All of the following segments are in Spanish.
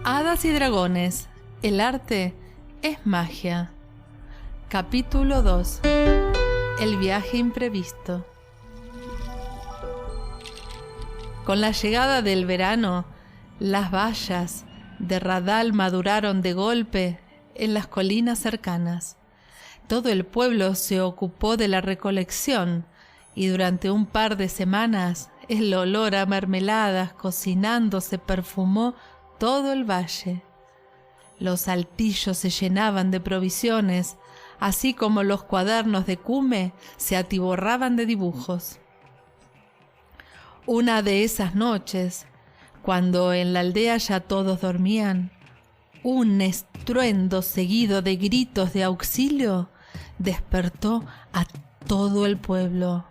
Hadas y dragones, el arte es magia. Capítulo 2. El viaje imprevisto. Con la llegada del verano, las bayas de Radal maduraron de golpe en las colinas cercanas. Todo el pueblo se ocupó de la recolección y durante un par de semanas el olor a mermeladas cocinando se perfumó todo el valle. Los altillos se llenaban de provisiones, así como los cuadernos de Cume se atiborraban de dibujos. Una de esas noches, cuando en la aldea ya todos dormían, un estruendo seguido de gritos de auxilio despertó a todo el pueblo.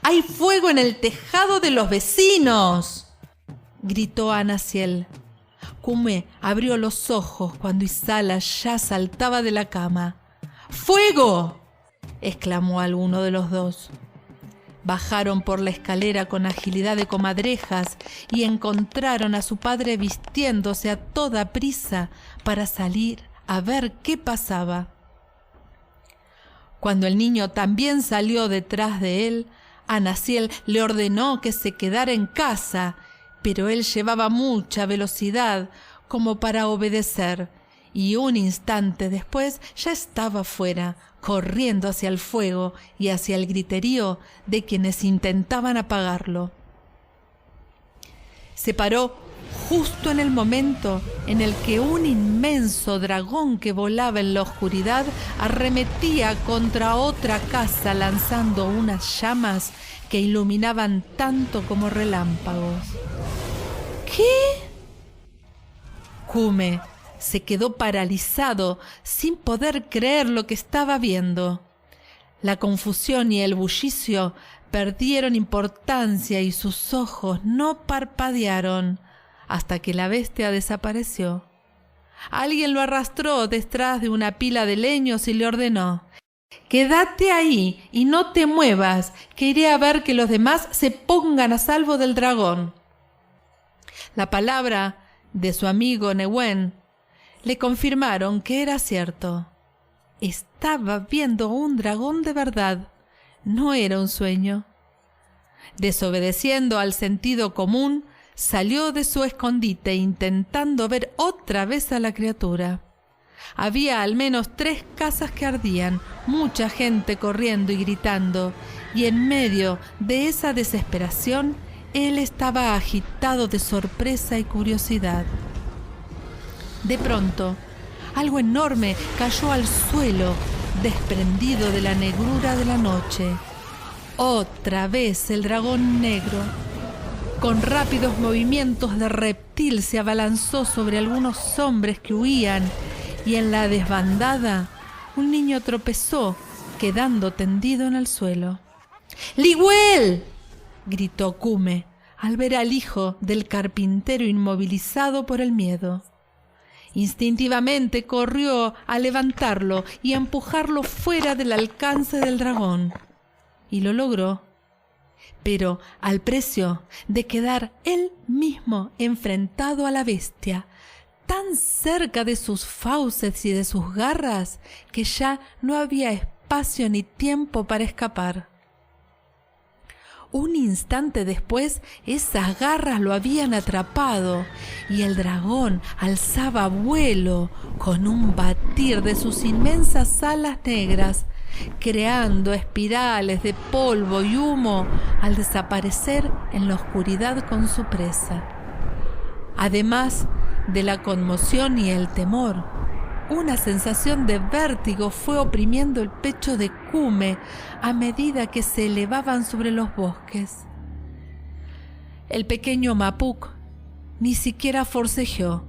¡Hay fuego en el tejado de los vecinos!, gritó Anaciel. Cume abrió los ojos cuando Isala ya saltaba de la cama. ¡Fuego!, exclamó alguno de los dos. Bajaron por la escalera con agilidad de comadrejas y encontraron a su padre vistiéndose a toda prisa para salir a ver qué pasaba. Cuando el niño también salió detrás de él, Anaciel le ordenó que se quedara en casa, pero él llevaba mucha velocidad como para obedecer, y un instante después ya estaba fuera, corriendo hacia el fuego y hacia el griterío de quienes intentaban apagarlo. Se paró justo en el momento en el que un inmenso dragón que volaba en la oscuridad arremetía contra otra casa lanzando unas llamas que iluminaban tanto como relámpagos. ¿Qué? Cume se quedó paralizado sin poder creer lo que estaba viendo. La confusión y el bullicio perdieron importancia y sus ojos no parpadearon hasta que la bestia desapareció. Alguien lo arrastró detrás de una pila de leños y le ordenó: «Quédate ahí y no te muevas, que iré a ver que los demás se pongan a salvo del dragón». La palabra de su amigo Nehuen le confirmaron que era cierto. Estaba viendo un dragón de verdad, no era un sueño. Desobedeciendo al sentido común, salió de su escondite intentando ver otra vez a la criatura. Había al menos 3 casas que ardían, mucha gente corriendo y gritando, y en medio de esa desesperación, él estaba agitado de sorpresa y curiosidad. De pronto, algo enorme cayó al suelo, desprendido de la negrura de la noche. Otra vez el dragón negro. Con rápidos movimientos de reptil se abalanzó sobre algunos hombres que huían, y en la desbandada un niño tropezó, quedando tendido en el suelo. ¡Liguel!, gritó Cume al ver al hijo del carpintero inmovilizado por el miedo. Instintivamente corrió a levantarlo y a empujarlo fuera del alcance del dragón. Y lo logró, pero al precio de quedar él mismo enfrentado a la bestia, tan cerca de sus fauces y de sus garras que ya no había espacio ni tiempo para escapar. Un instante después, esas garras lo habían atrapado y el dragón alzaba vuelo con un batir de sus inmensas alas negras, creando espirales de polvo y humo al desaparecer en la oscuridad con su presa. Además de la conmoción y el temor, una sensación de vértigo fue oprimiendo el pecho de Cume a medida que se elevaban sobre los bosques. El pequeño Mapuk ni siquiera forcejeó,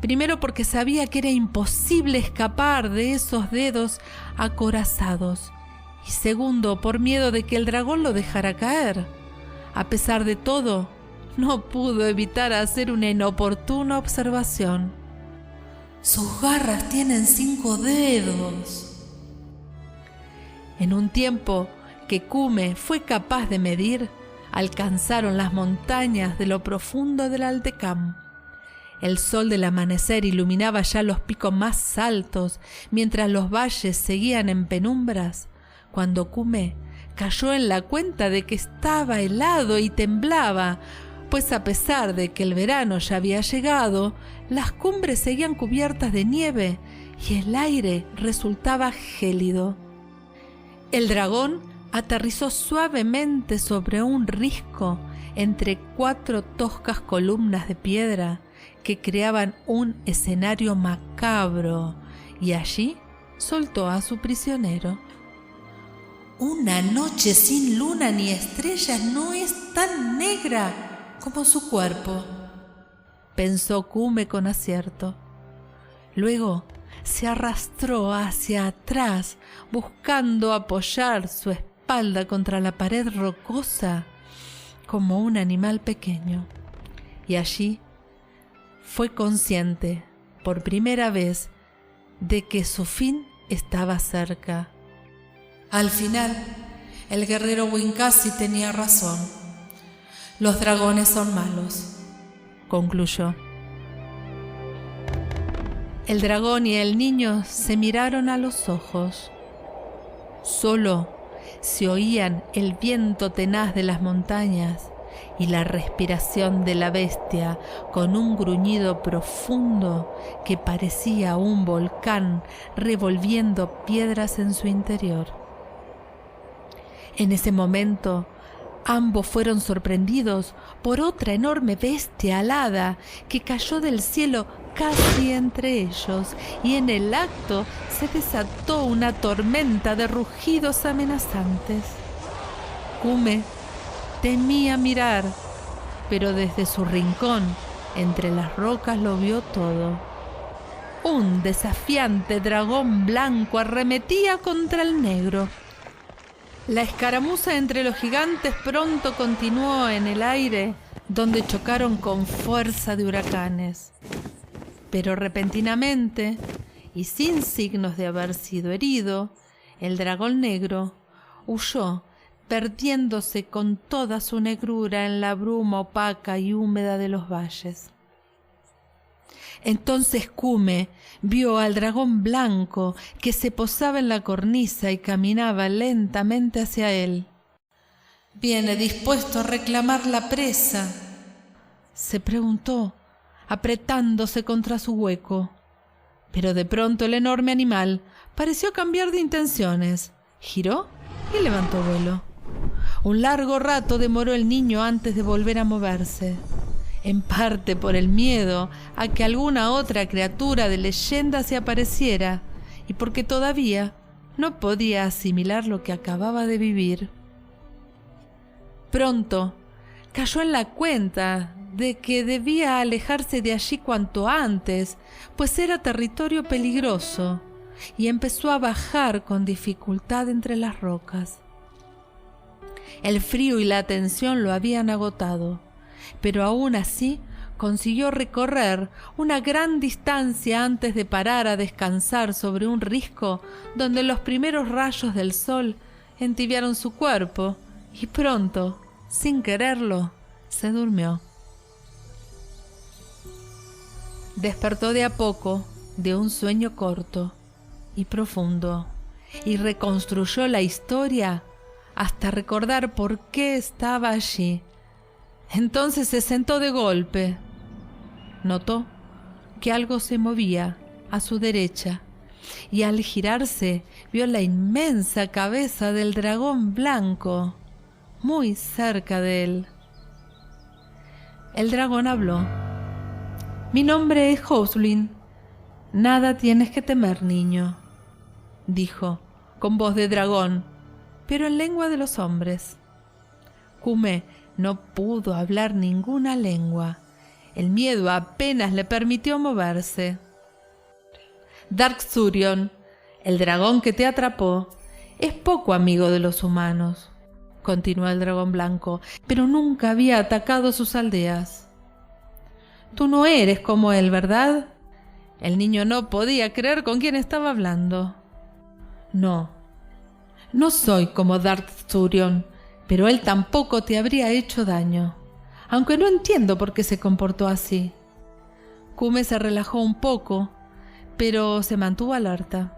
primero porque sabía que era imposible escapar de esos dedos acorazados, y segundo por miedo de que el dragón lo dejara caer. A pesar de todo, no pudo evitar hacer una inoportuna observación. «Sus garras tienen 5 dedos». En un tiempo que Cume fue capaz de medir, alcanzaron las montañas de lo profundo del Altecam. El sol del amanecer iluminaba ya los picos más altos, mientras los valles seguían en penumbras, cuando Kume cayó en la cuenta de que estaba helado y temblaba, pues a pesar de que el verano ya había llegado, las cumbres seguían cubiertas de nieve y el aire resultaba gélido. El dragón aterrizó suavemente sobre un risco entre 4 toscas columnas de piedra que creaban un escenario macabro, y allí soltó a su prisionero. Una noche sin luna ni estrellas no es tan negra como su cuerpo, pensó Kume con acierto. Luego se arrastró hacia atrás, buscando apoyar su espalda contra la pared rocosa como un animal pequeño. Y allí fue consciente, por primera vez, de que su fin estaba cerca. Al final, el guerrero Wincasi tenía razón. Los dragones son malos, concluyó. El dragón y el niño se miraron a los ojos. Solo se oían el viento tenaz de las montañas y la respiración de la bestia con un gruñido profundo que parecía un volcán revolviendo piedras en su interior. En ese momento, ambos fueron sorprendidos por otra enorme bestia alada que cayó del cielo casi entre ellos, y en el acto se desató una tormenta de rugidos amenazantes. Kume temía mirar, pero desde su rincón, entre las rocas, lo vio todo. Un desafiante dragón blanco arremetía contra el negro. La escaramuza entre los gigantes pronto continuó en el aire, donde chocaron con fuerza de huracanes. Pero repentinamente, y sin signos de haber sido herido, el dragón negro huyó, perdiéndose con toda su negrura en la bruma opaca y húmeda de los valles. Entonces Kume vio al dragón blanco que se posaba en la cornisa y caminaba lentamente hacia él. «¿Viene dispuesto a reclamar la presa?», se preguntó, apretándose contra su hueco. Pero de pronto el enorme animal pareció cambiar de intenciones, giró y levantó vuelo. Un largo rato demoró el niño antes de volver a moverse, en parte por el miedo a que alguna otra criatura de leyenda se apareciera y porque todavía no podía asimilar lo que acababa de vivir. Pronto cayó en la cuenta de que debía alejarse de allí cuanto antes, pues era territorio peligroso, y empezó a bajar con dificultad entre las rocas. El frío y la tensión lo habían agotado, pero aún así consiguió recorrer una gran distancia antes de parar a descansar sobre un risco donde los primeros rayos del sol entibiaron su cuerpo, y pronto, sin quererlo, se durmió. Despertó de a poco de un sueño corto y profundo y reconstruyó la historia hasta recordar por qué estaba allí. Entonces se sentó de golpe. Notó que algo se movía a su derecha y al girarse vio la inmensa cabeza del dragón blanco muy cerca de él. El dragón habló. «Mi nombre es Houselin. Nada tienes que temer, niño», dijo, con voz de dragón, pero en lengua de los hombres. Kume no pudo hablar ninguna lengua. El miedo apenas le permitió moverse. «Dark Surion, el dragón que te atrapó, es poco amigo de los humanos», continuó el dragón blanco, «pero nunca había atacado sus aldeas. Tú no eres como él, ¿verdad?». El niño no podía creer con quién estaba hablando. «No soy como Dark Surion, pero él tampoco te habría hecho daño, aunque no entiendo por qué se comportó así. Kume se relajó un poco, pero se mantuvo alerta.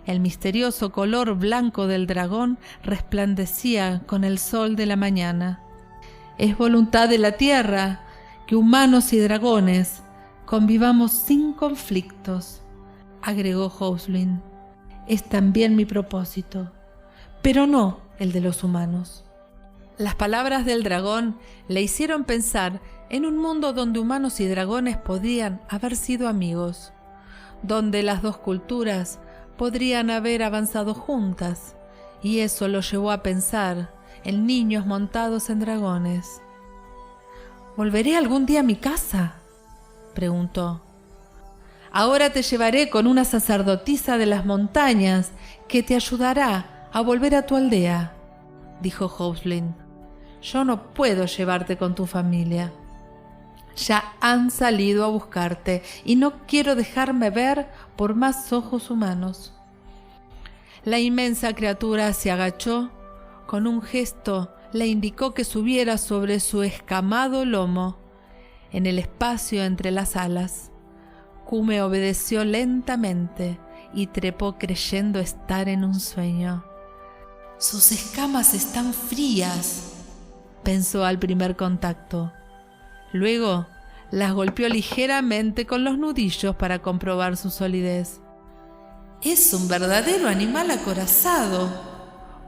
El misterioso color blanco del dragón resplandecía con el sol de la mañana. Es voluntad de la tierra que humanos y dragones convivamos sin conflictos, agregó Houselin. Es también mi propósito, pero no el de los humanos. Las palabras del dragón le hicieron pensar en un mundo donde humanos y dragones podrían haber sido amigos, donde las dos culturas podrían haber avanzado juntas, y eso lo llevó a pensar en niños montados en dragones. ¿Volveré algún día a mi casa?, preguntó. Ahora te llevaré con una sacerdotisa de las montañas que te ayudará a volver a tu aldea, dijo Houselin. Yo no puedo llevarte con tu familia. Ya han salido a buscarte y no quiero dejarme ver por más ojos humanos. La inmensa criatura se agachó. Con un gesto le indicó que subiera sobre su escamado lomo, en el espacio entre las alas. Kume obedeció lentamente y trepó creyendo estar en un sueño. Sus escamas están frías, pensó al primer contacto. Luego las golpeó ligeramente con los nudillos para comprobar su solidez. Es un verdadero animal acorazado,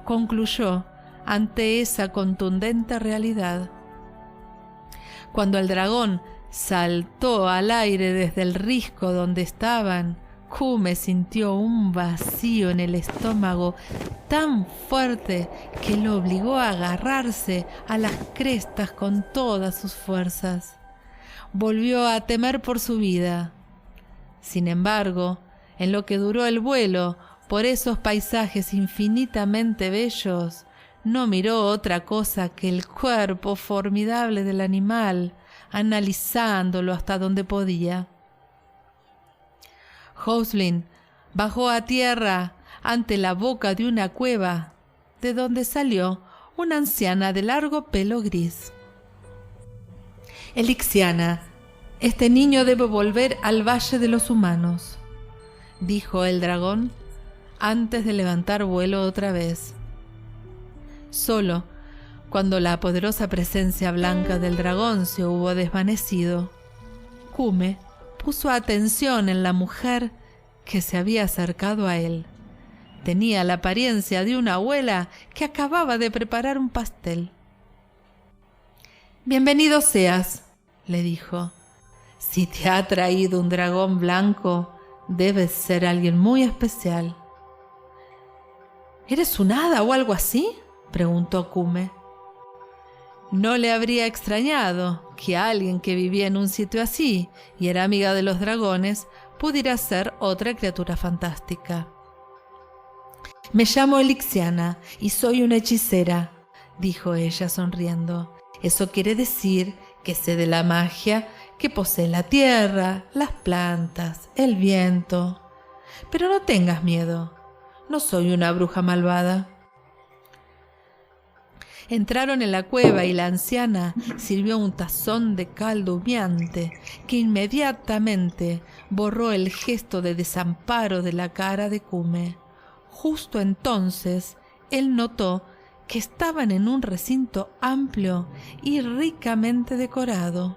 concluyó ante esa contundente realidad. Cuando el dragón saltó al aire desde el risco donde estaban, Kume sintió un vacío en el estómago tan fuerte que lo obligó a agarrarse a las crestas con todas sus fuerzas. Volvió a temer por su vida. Sin embargo, en lo que duró el vuelo por esos paisajes infinitamente bellos, no miró otra cosa que el cuerpo formidable del animal, analizándolo hasta donde podía. Houselin bajó a tierra ante la boca de una cueva, de donde salió una anciana de largo pelo gris. Elixiana, este niño debe volver al Valle de los Humanos, dijo el dragón antes de levantar vuelo otra vez. Solo cuando la poderosa presencia blanca del dragón se hubo desvanecido, Kume puso atención en la mujer que se había acercado a él. Tenía la apariencia de una abuela que acababa de preparar un pastel. «Bienvenido seas», le dijo. «Si te ha traído un dragón blanco, debes ser alguien muy especial». «¿Eres un hada o algo así?», preguntó Kume. No le habría extrañado que alguien que vivía en un sitio así y era amiga de los dragones pudiera ser otra criatura fantástica. «Me llamo Elixiana y soy una hechicera», dijo ella sonriendo. «Eso quiere decir que sé de la magia que posee la tierra, las plantas, el viento. Pero no tengas miedo, no soy una bruja malvada». Entraron en la cueva y la anciana sirvió un tazón de caldo humeante que inmediatamente borró el gesto de desamparo de la cara de Kume. Justo entonces él notó que estaban en un recinto amplio y ricamente decorado.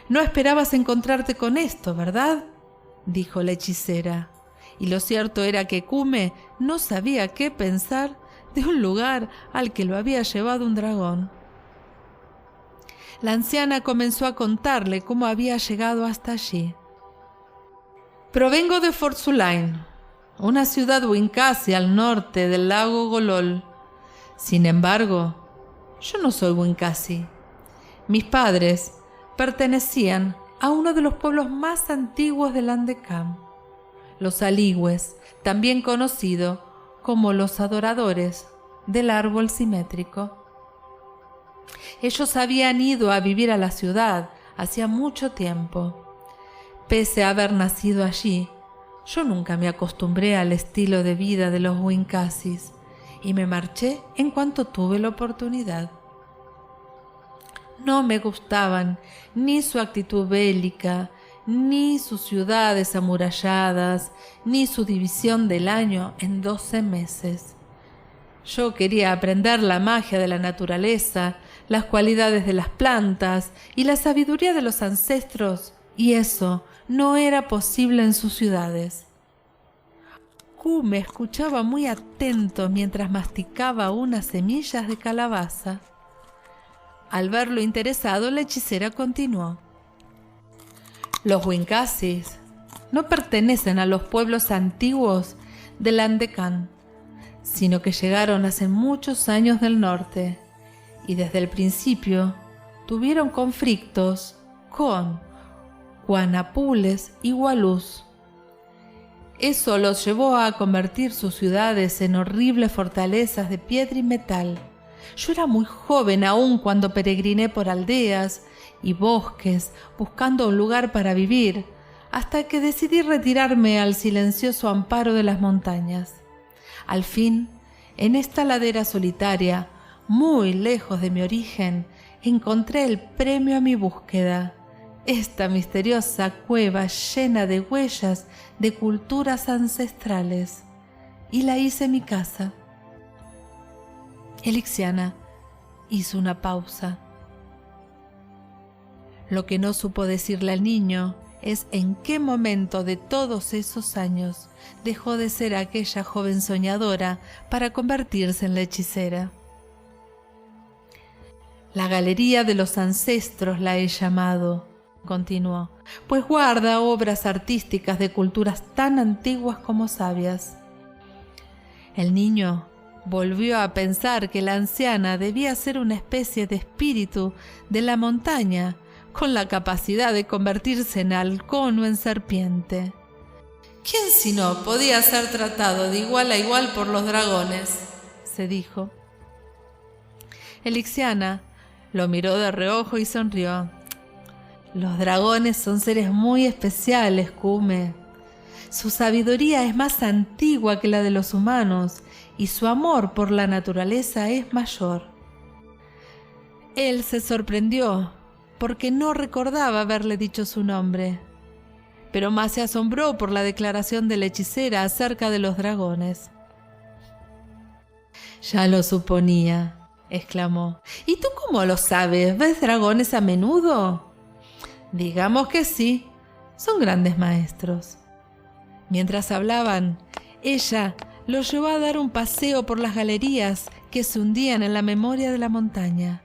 «No esperabas encontrarte con esto, ¿verdad?», dijo la hechicera. Y lo cierto era que Kume no sabía qué pensar de un lugar al que lo había llevado un dragón. La anciana comenzó a contarle cómo había llegado hasta allí. «Provengo de Fort Sulain, una ciudad Wincasi al norte del lago Golol. Sin embargo, yo no soy Wincasi. Mis padres pertenecían a uno de los pueblos más antiguos de Landecam, los Aligües, también conocido como los adoradores del árbol simétrico. Ellos habían ido a vivir a la ciudad hacía mucho tiempo. Pese a haber nacido allí, yo nunca me acostumbré al estilo de vida de los Wincasis y me marché en cuanto tuve la oportunidad». No me gustaban ni su actitud bélica, ni sus ciudades amuralladas, ni su división del año en 12 meses. Yo quería aprender la magia de la naturaleza, las cualidades de las plantas y la sabiduría de los ancestros, y eso no era posible en sus ciudades. Me escuchaba muy atento mientras masticaba unas semillas de calabaza. Al verlo interesado, la hechicera continuó. Los Wincasis no pertenecen a los pueblos antiguos del Andecán, sino que llegaron hace muchos años del norte y desde el principio tuvieron conflictos con Guanapules y Gualús. Eso los llevó a convertir sus ciudades en horribles fortalezas de piedra y metal. Yo era muy joven aún cuando peregriné por aldeas y bosques buscando un lugar para vivir, hasta que decidí retirarme al silencioso amparo de las montañas. Al fin, en esta ladera solitaria, muy lejos de mi origen, encontré el premio a mi búsqueda. Esta misteriosa cueva llena de huellas de culturas ancestrales, y la hice mi casa. Elixiana hizo una pausa. Lo que no supo decirle al niño es en qué momento de todos esos años dejó de ser aquella joven soñadora para convertirse en la hechicera. La galería de los ancestros la he llamado, continuó, pues guarda obras artísticas de culturas tan antiguas como sabias. El niño volvió a pensar que la anciana debía ser una especie de espíritu de la montaña, con la capacidad de convertirse en halcón o en serpiente. ¿Quién si no podía ser tratado de igual a igual por los dragones?, se dijo. Elixiana lo miró de reojo y sonrió. Los dragones son seres muy especiales, Cume. Su sabiduría es más antigua que la de los humanos y su amor por la naturaleza es mayor. Él se sorprendió porque no recordaba haberle dicho su nombre, pero más se asombró por la declaración de la hechicera acerca de los dragones. «Ya lo suponía», exclamó. «¿Y tú cómo lo sabes? ¿Ves dragones a menudo?» «Digamos que sí, son grandes maestros». Mientras hablaban, ella los llevó a dar un paseo por las galerías que se hundían en la memoria de la montaña.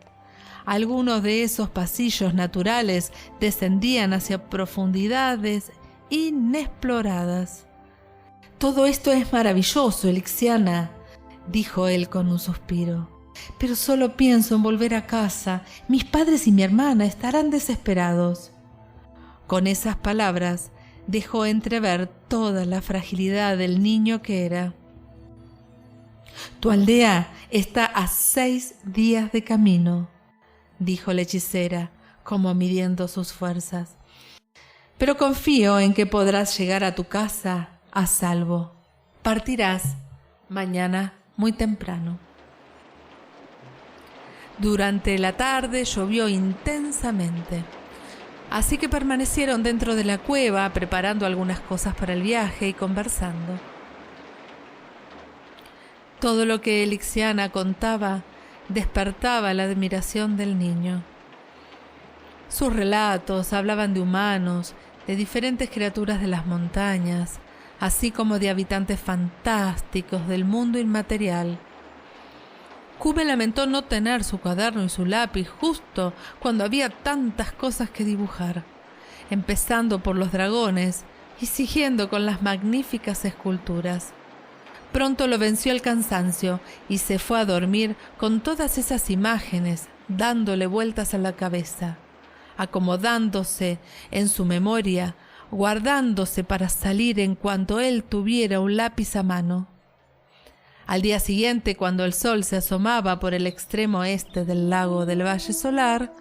Algunos de esos pasillos naturales descendían hacia profundidades inexploradas. «Todo esto es maravilloso, Elixiana», dijo él con un suspiro. «Pero solo pienso en volver a casa. Mis padres y mi hermana estarán desesperados». Con esas palabras dejó entrever toda la fragilidad del niño que era. «Tu aldea está a 6 días de camino», dijo la hechicera, como midiendo sus fuerzas. «Pero confío en que podrás llegar a tu casa a salvo. Partirás mañana muy temprano». Durante la tarde llovió intensamente, así que permanecieron dentro de la cueva preparando algunas cosas para el viaje y conversando. Todo lo que Elixiana contaba despertaba la admiración del niño. Sus relatos hablaban de humanos, de diferentes criaturas de las montañas, así como de habitantes fantásticos del mundo inmaterial. Cume lamentó no tener su cuaderno y su lápiz justo cuando había tantas cosas que dibujar, empezando por los dragones y siguiendo con las magníficas esculturas. Pronto lo venció el cansancio y se fue a dormir con todas esas imágenes dándole vueltas a la cabeza, acomodándose en su memoria, guardándose para salir en cuanto él tuviera un lápiz a mano. Al día siguiente, cuando el sol se asomaba por el extremo este del lago del Valle Solar,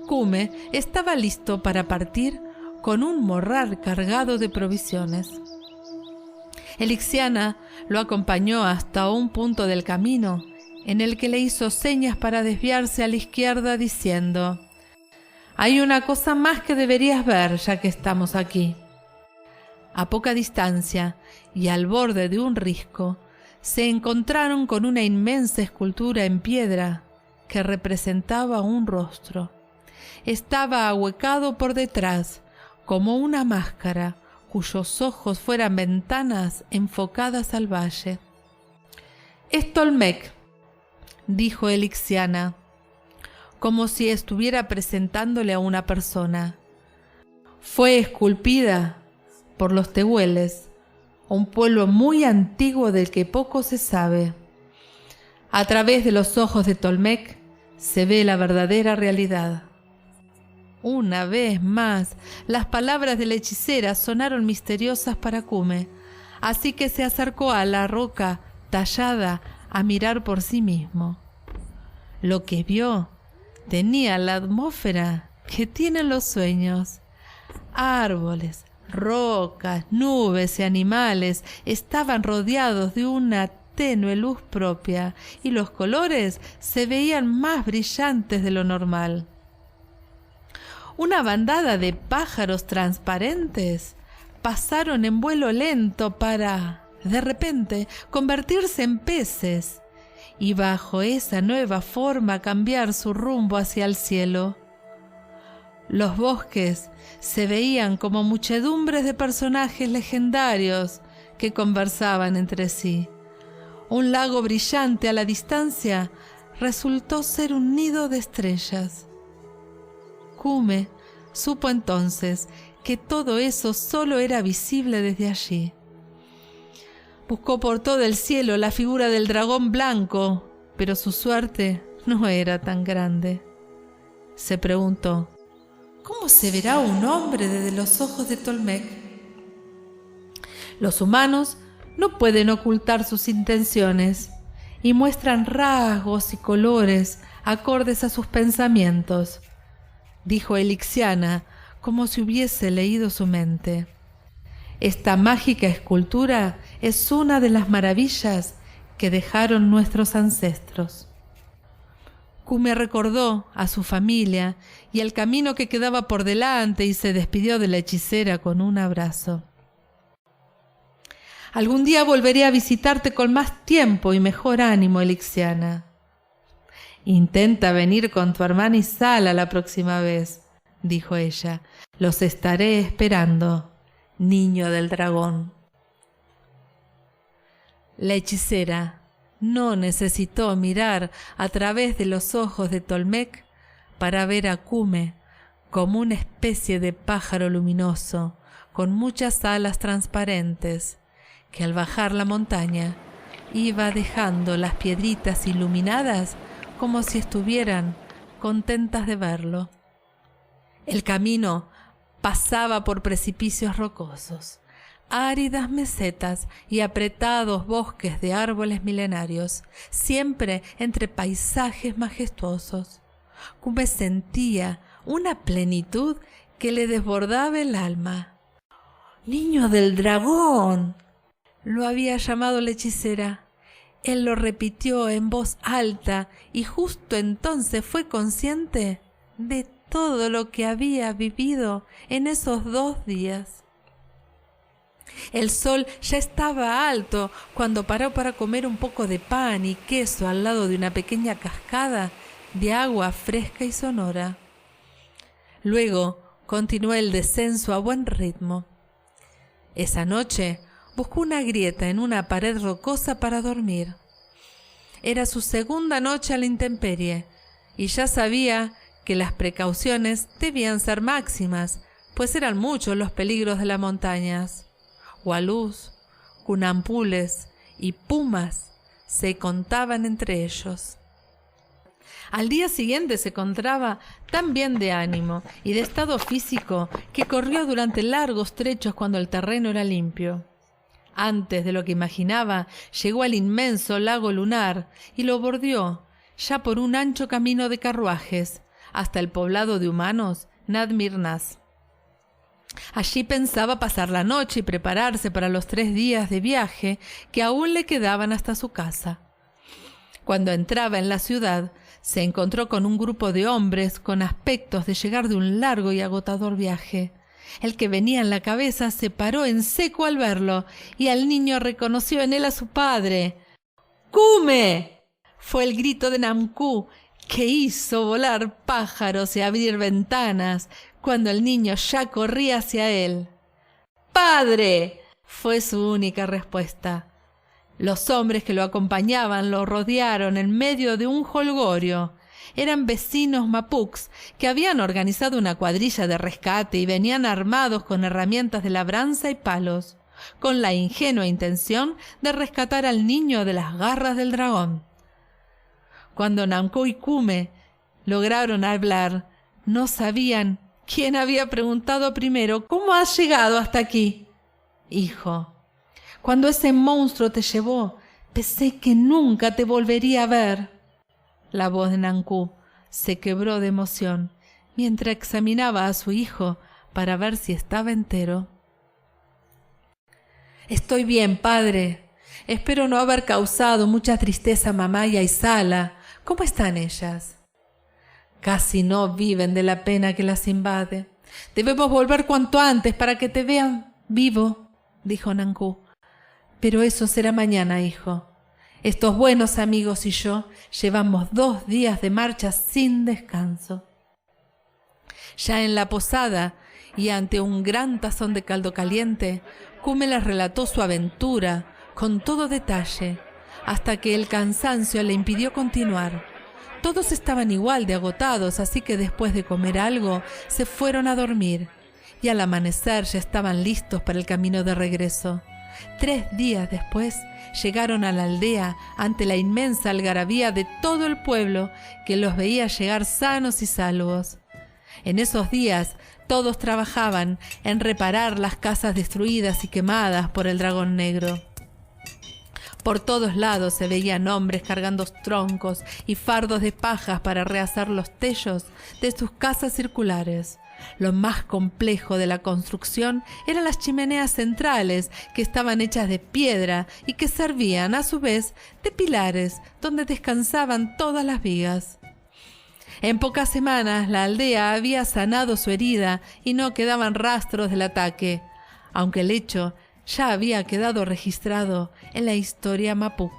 Cume estaba listo para partir con un morral cargado de provisiones. Elixiana lo acompañó hasta un punto del camino en el que le hizo señas para desviarse a la izquierda diciendo: Hay una cosa más que deberías ver ya que estamos aquí. A poca distancia y al borde de un risco, se encontraron con una inmensa escultura en piedra que representaba un rostro. Estaba ahuecado por detrás, como una máscara, cuyos ojos fueran ventanas enfocadas al valle. «Es Tolmec», dijo Elixiana, como si estuviera presentándole a una persona. «Fue esculpida por los tehueles, un pueblo muy antiguo del que poco se sabe. A través de los ojos de Tolmec se ve la verdadera realidad». Una vez más, las palabras de la hechicera sonaron misteriosas para Kume, así que se acercó a la roca tallada a mirar por sí mismo. Lo que vio tenía la atmósfera que tienen los sueños. Árboles, rocas, nubes y animales estaban rodeados de una tenue luz propia y los colores se veían más brillantes de lo normal. Una bandada de pájaros transparentes pasaron en vuelo lento para, de repente, convertirse en peces y bajo esa nueva forma cambiar su rumbo hacia el cielo. Los bosques se veían como muchedumbres de personajes legendarios que conversaban entre sí. Un lago brillante a la distancia resultó ser un nido de estrellas. Kume supo entonces que todo eso solo era visible desde allí. Buscó por todo el cielo la figura del dragón blanco, pero su suerte no era tan grande. Se preguntó, ¿cómo se verá un hombre desde los ojos de Tolmec? Los humanos no pueden ocultar sus intenciones y muestran rasgos y colores acordes a sus pensamientos, dijo Elixiana, como si hubiese leído su mente. Esta mágica escultura es una de las maravillas que dejaron nuestros ancestros. Kume recordó a su familia y el camino que quedaba por delante y se despidió de la hechicera con un abrazo. Algún día volveré a visitarte con más tiempo y mejor ánimo, Elixiana. Intenta venir con tu hermana Isala la próxima vez, dijo ella. Los estaré esperando, niño del dragón. La hechicera no necesitó mirar a través de los ojos de Tolmec para ver a Kume como una especie de pájaro luminoso con muchas alas transparentes que al bajar la montaña iba dejando las piedritas iluminadas como si estuvieran contentas de verlo. El camino pasaba por precipicios rocosos, áridas mesetas y apretados bosques de árboles milenarios, siempre entre paisajes majestuosos. Kume sentía una plenitud que le desbordaba el alma. «¡Niño del dragón!», lo había llamado la hechicera. Él lo repitió en voz alta y justo entonces fue consciente de todo lo que había vivido en esos 2 días. El sol ya estaba alto cuando paró para comer un poco de pan y queso al lado de una pequeña cascada de agua fresca y sonora. Luego continuó el descenso a buen ritmo. Esa noche buscó una grieta en una pared rocosa para dormir. Era su segunda noche a la intemperie y ya sabía que las precauciones debían ser máximas, pues eran muchos los peligros de las montañas. Hualús, cunampules y pumas se contaban entre ellos. Al día siguiente se encontraba tan bien de ánimo y de estado físico que corrió durante largos trechos cuando el terreno era limpio. Antes de lo que imaginaba, llegó al inmenso lago lunar y lo bordeó, ya por un ancho camino de carruajes, hasta el poblado de humanos Nadmirnas. Allí pensaba pasar la noche y prepararse para los 3 días de viaje que aún le quedaban hasta su casa. Cuando entraba en la ciudad, Se encontró con un grupo de hombres con aspectos de llegar de un largo y agotador viaje. El que venía en la cabeza se paró en seco al verlo, y al niño reconoció en él a su padre. ¡Kume! Fue el grito de Namku, que hizo volar pájaros y abrir ventanas, cuando el niño ya corría hacia él. ¡Padre!, fue su única respuesta. Los hombres que lo acompañaban lo rodearon en medio de un jolgorio. Eran vecinos mapuks que habían organizado una cuadrilla de rescate y venían armados con herramientas de labranza y palos, con la ingenua intención de rescatar al niño de las garras del dragón. Cuando Namku y Kume lograron hablar, no sabían quién había preguntado primero: ¿cómo has llegado hasta aquí? Hijo, cuando ese monstruo te llevó, pensé que nunca te volvería a ver. La voz de Namku se quebró de emoción mientras examinaba a su hijo para ver si estaba entero. Estoy bien, padre. Espero no haber causado mucha tristeza a mamá y a Isala. ¿Cómo están ellas? Casi no viven de la pena que las invade. Debemos volver cuanto antes para que te vean vivo, dijo Namku. Pero eso será mañana, hijo. Estos buenos amigos y yo llevamos 2 días de marcha sin descanso. Ya en la posada y ante un gran tazón de caldo caliente, Kume les relató su aventura con todo detalle, hasta que el cansancio le impidió continuar. Todos estaban igual de agotados, así que después de comer algo se fueron a dormir, y al amanecer ya estaban listos para el camino de regreso. 3 días después llegaron a la aldea ante la inmensa algarabía de todo el pueblo, que los veía llegar sanos y salvos. En esos días todos trabajaban en reparar las casas destruidas y quemadas por el dragón negro. Por todos lados se veían hombres cargando troncos y fardos de pajas para rehacer los techos de sus casas circulares. Lo más complejo de la construcción eran las chimeneas centrales, que estaban hechas de piedra y que servían a su vez de pilares donde descansaban todas las vigas. En pocas semanas la aldea había sanado su herida y no quedaban rastros del ataque, aunque el hecho ya había quedado registrado en la historia mapuk.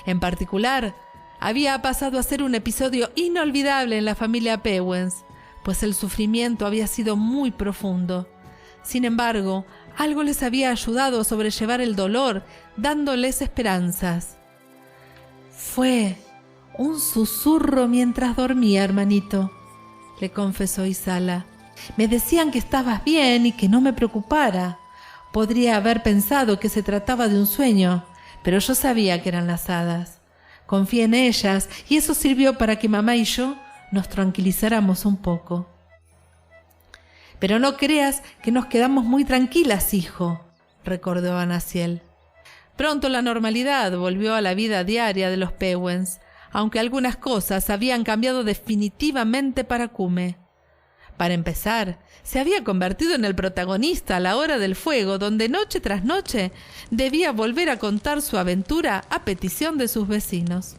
En particular, había pasado a ser un episodio inolvidable en la familia Pewens, pues el sufrimiento había sido muy profundo. Sin embargo, algo les había ayudado a sobrellevar el dolor, dándoles esperanzas. Fue un susurro mientras dormía, hermanito, le confesó Isala. Me decían que estabas bien y que no me preocupara. Podría haber pensado que se trataba de un sueño, pero yo sabía que eran las hadas. Confié en ellas y eso sirvió para que mamá y yo nos tranquilizáramos un poco. Pero no creas que nos quedamos muy tranquilas, hijo, recordó Anaciel. Pronto la normalidad volvió a la vida diaria de los Pewens, aunque algunas cosas habían cambiado definitivamente para Kume. Para empezar, se había convertido en el protagonista a la hora del fuego, donde noche tras noche debía volver a contar su aventura a petición de sus vecinos.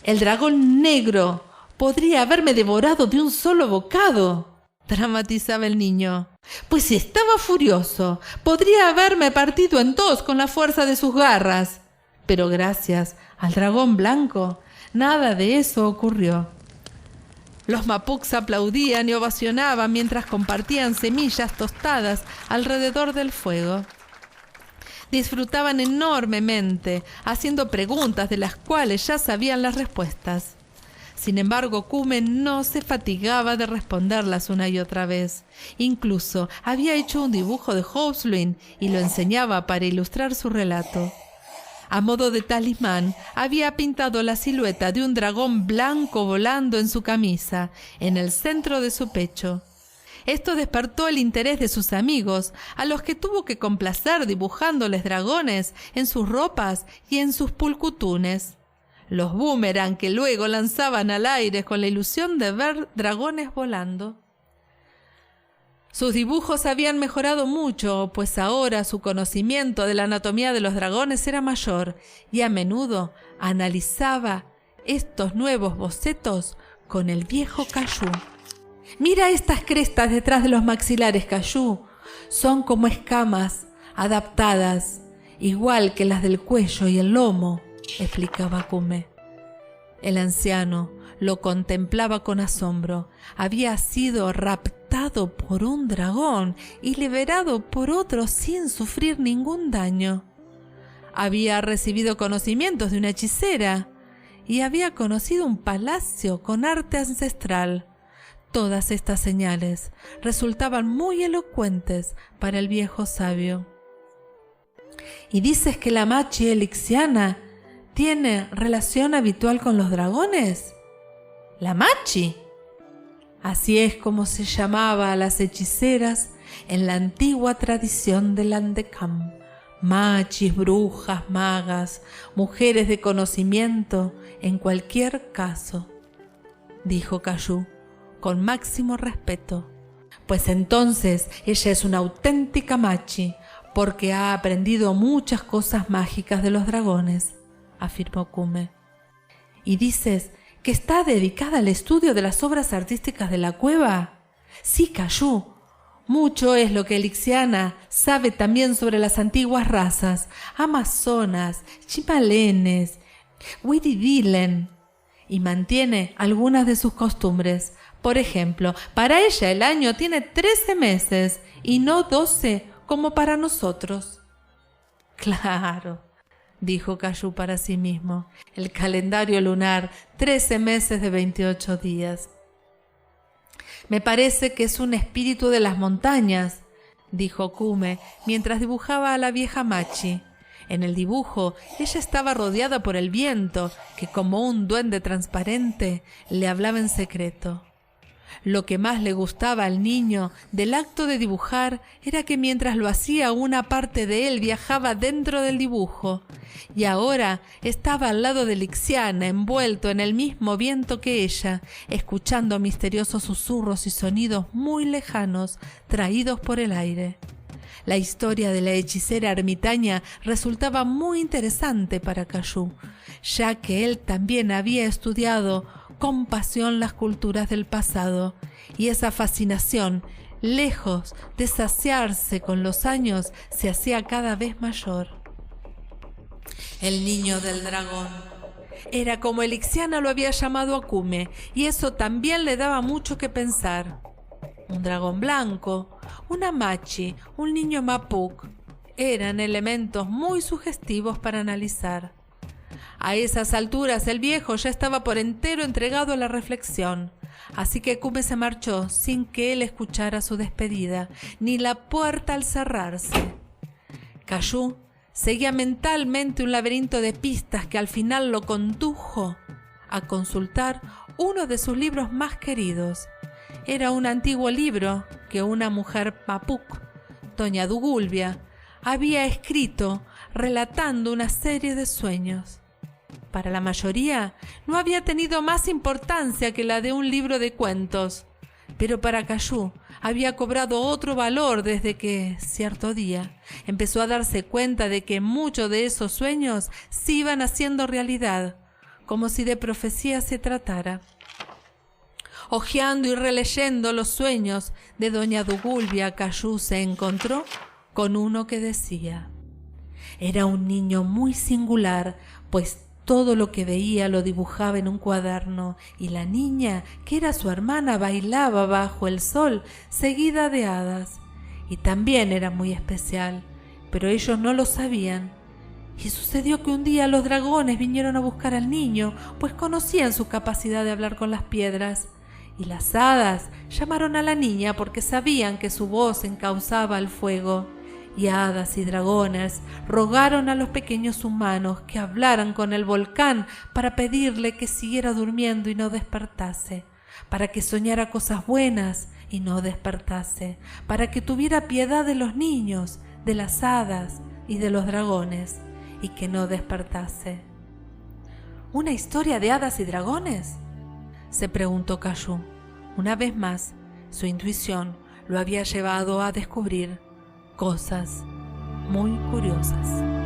El dragón negro podría haberme devorado de un solo bocado, dramatizaba el niño. Pues si estaba furioso, podría haberme partido en 2 con la fuerza de sus garras. Pero gracias al dragón blanco, nada de eso ocurrió. Los mapuks aplaudían y ovacionaban mientras compartían semillas tostadas alrededor del fuego. Disfrutaban enormemente, haciendo preguntas de las cuales ya sabían las respuestas. Sin embargo, Kume no se fatigaba de responderlas una y otra vez. Incluso había hecho un dibujo de Hobsbawm y lo enseñaba para ilustrar su relato. A modo de talismán, había pintado la silueta de un dragón blanco volando en su camisa, en el centro de su pecho. Esto despertó el interés de sus amigos, a los que tuvo que complacer dibujándoles dragones en sus ropas y en sus pulcutunes. Los boomerang que luego lanzaban al aire con la ilusión de ver dragones volando. Sus dibujos habían mejorado mucho, pues ahora su conocimiento de la anatomía de los dragones era mayor y a menudo analizaba estos nuevos bocetos con el viejo Cayú. Mira estas crestas detrás de los maxilares, Cayú. Son como escamas adaptadas, igual que las del cuello y el lomo, explicaba Kume. El anciano lo contemplaba con asombro. Había sido raptado por un dragón y liberado por otro sin sufrir ningún daño. Había recibido conocimientos de una hechicera y había conocido un palacio con arte ancestral. Todas estas señales resultaban muy elocuentes para el viejo sabio. ¿Y dices que la Machi elixiana tiene relación habitual con los dragones? ¿La Machi? Así es como se llamaba a las hechiceras en la antigua tradición del Andekam. Machis, brujas, magas, mujeres de conocimiento, en cualquier caso, dijo Cayú con máximo respeto. Pues entonces ella es una auténtica Machi, porque ha aprendido muchas cosas mágicas de los dragones, afirmó Kume. ¿Y dices que está dedicada al estudio de las obras artísticas de la cueva? Sí, Cayú. Mucho es lo que Elixiana sabe también sobre las antiguas razas, amazonas, chimalenes, huiridilen, y mantiene algunas de sus costumbres. Por ejemplo, para ella el año tiene 13 meses y no 12 como para nosotros. Claro, dijo Cayú para sí mismo, el calendario lunar, 13 meses de 28 días. Me parece que es un espíritu de las montañas, dijo Kume, mientras dibujaba a la vieja Machi. En el dibujo, ella estaba rodeada por el viento, que como un duende transparente le hablaba en secreto. Lo que más le gustaba al niño del acto de dibujar era que mientras lo hacía una parte de él viajaba dentro del dibujo, y ahora estaba al lado de Elixiana, envuelto en el mismo viento que ella, escuchando misteriosos susurros y sonidos muy lejanos traídos por el aire. La historia de la hechicera ermitaña resultaba muy interesante para Cayú, ya que él también había estudiado con pasión las culturas del pasado, y esa fascinación, lejos de saciarse con los años, se hacía cada vez mayor. El niño del dragón. Era como Elixiana lo había llamado a Kume, y eso también le daba mucho que pensar. Un dragón blanco, una Machi, un niño Mapuk, eran elementos muy sugestivos para analizar. A esas alturas el viejo ya estaba por entero entregado a la reflexión, así que Kume se marchó sin que él escuchara su despedida, ni la puerta al cerrarse. Cayú seguía mentalmente un laberinto de pistas que al final lo condujo a consultar uno de sus libros más queridos. Era un antiguo libro que una mujer Mapuk, doña Dugulbia, había escrito relatando una serie de sueños. Para la mayoría no había tenido más importancia que la de un libro de cuentos, pero para Cayú había cobrado otro valor desde que, cierto día, empezó a darse cuenta de que muchos de esos sueños se iban haciendo realidad, como si de profecía se tratara. Hojeando y releyendo los sueños de doña Dugulbia, Cayú se encontró con uno que decía: era un niño muy singular, pues todo lo que veía lo dibujaba en un cuaderno, y la niña, que era su hermana, bailaba bajo el sol, seguida de hadas. Y también era muy especial, pero ellos no lo sabían. Y sucedió que un día los dragones vinieron a buscar al niño, pues conocían su capacidad de hablar con las piedras. Y las hadas llamaron a la niña porque sabían que su voz encauzaba el fuego. Y hadas y dragones rogaron a los pequeños humanos que hablaran con el volcán para pedirle que siguiera durmiendo y no despertase, para que soñara cosas buenas y no despertase, para que tuviera piedad de los niños, de las hadas y de los dragones, y que no despertase. ¿Una historia de hadas y dragones?, se preguntó Cayú. Una vez más, su intuición lo había llevado a descubrir cosas muy curiosas.